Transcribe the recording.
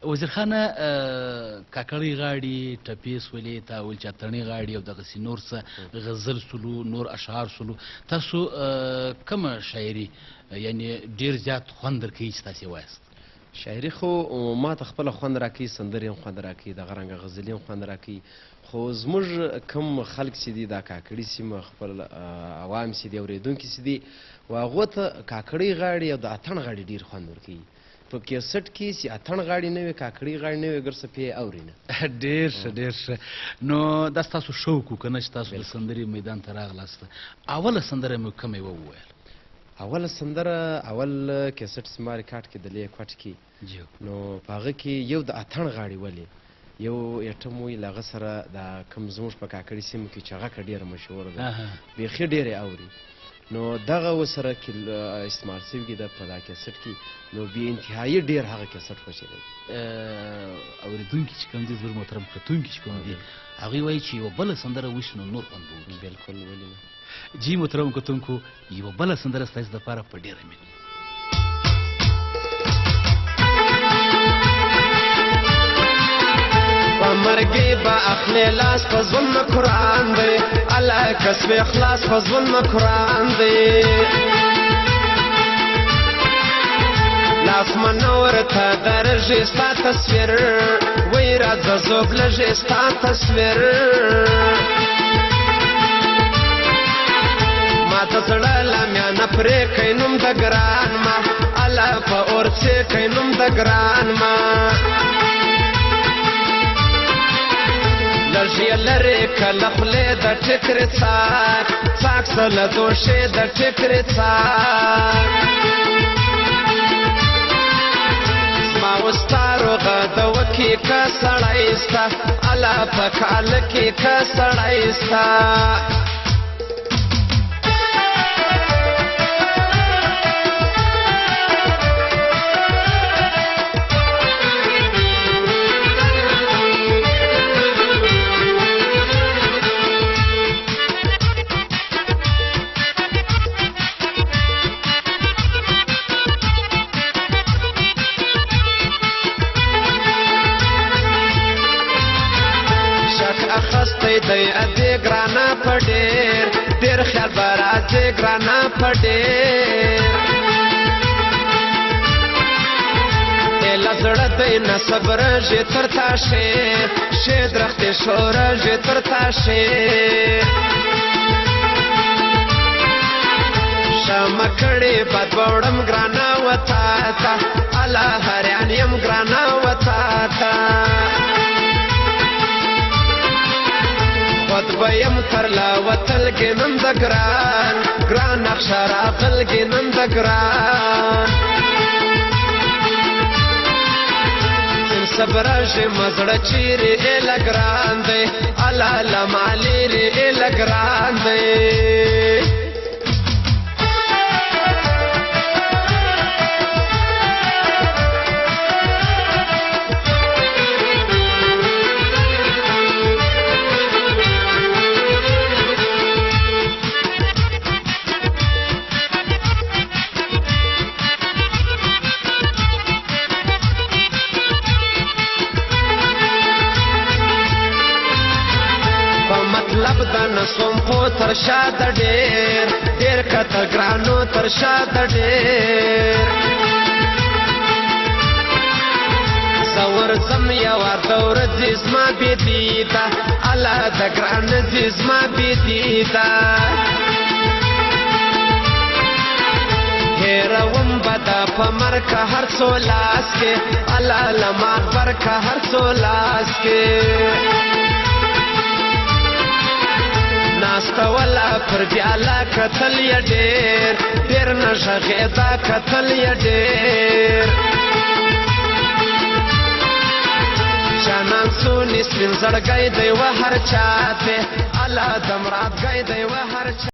وزیر خانه کاکړۍ غاړي ټپې سولې تا ویل چې اتڼې غاړي او دغسې نور څه غزل سولو نور اشعار سولو تاسو کومه شاعري یعنې ډېر زیات خوند درکوي چې تاسې وایاست شاعري خو ما ته خپله خوند راکوي سندرې هم خوند راکوي دغه رنګه غزلې هم خوند راکوي خو زموږ کوم خلک چې دي دا کاکړي سیمه خپل عوام چې دي اورېدونکي چې دي و هغو ته کاکړۍ غاړي او د اتڼ غاړي ډېر خوند ورکوي په کیسټ کې چې اتڼ غاړي نه وي کاکړۍ غاړي نه وي ګر څه پې اوري نه ډېر ښه ډېر ښه نو دا ستاسو شوق و که نه چې تاسو د سندرې میدان ته راغلاست اوله سندره مې کومې وویل اوله سندره اول کیسټ چې ما ریکارډ کې د لې کوټ کې نو په هغه کې یو د اتڼ غاړي ولې یو ایټم وی له هغه سره دا کوم زموږ په کاکړي سیمه کې چغکه ډېره مشهوره ده بیخي ډېرې اوري نو دغه ورسره استعمال شوي ده په دا کیسټ کې نو بې انتهایي ډېر هغه کیسټ خوښېدی اورېدونکي چې کوم دي زموږ محترم کتونکي چې کوم دي هغوی وایي چې یوه بله سندره وشي نو نور خوند به وکړي بلکل ولې نه جی محترم کتونکو یوه بله سندره ستاسې دپاره په ډېره مینه مرګي با اخلي لاس په ظلم قرآن دی الله کسب اخلاص په ظلم قرآن دی لاس منور ته درجه ستا تصویر وای راځه زوب لږه ستا تصویر ما ته زړه لامیانه پرې کوي نوم د ګران ما الله په اور څې کوي نوم د ګران ما لږې لرې کله خولې د ټکرې څاک څاک سله دوشې د ټکرې څاک زما وستا روغه د وکې که سړی ستا الله په کاله کې که سړی ستا دی ادې ګرانه په ډېر ډېر خیال به راځې ګرانه په ډېر ایله زړه دی نه صبره ژې تر تا شې شې درختې شوره ژې تر تا شې شمه کړې بد به وړم ګرانه وتا ته الله هریان یم ګرانه وتا ته خود بیم تر لا وتل کې نن د ګران ګران نقشه راغل کې نن د ګران سم صبر شه مزړه چیرې ال ګران دی الله لمالې ال ګران دی نسوم خو تر شاته ډېر ډېر کته ګرانو تر شاته ډېر زور زم یو ورته ورځې زما بېدیده الله د ګران دې زما بېدیده هېروم به دا په مرکه هر څو لاس کې الله لما برکه هر څو لاس کې ناسته ولا پر بیاله کتل یې ډېر ډېر نه غږېده کتل یې ډېر جانان سونی سپین زړګی دی و هر چاته الله د مراد ګی دی و هر چا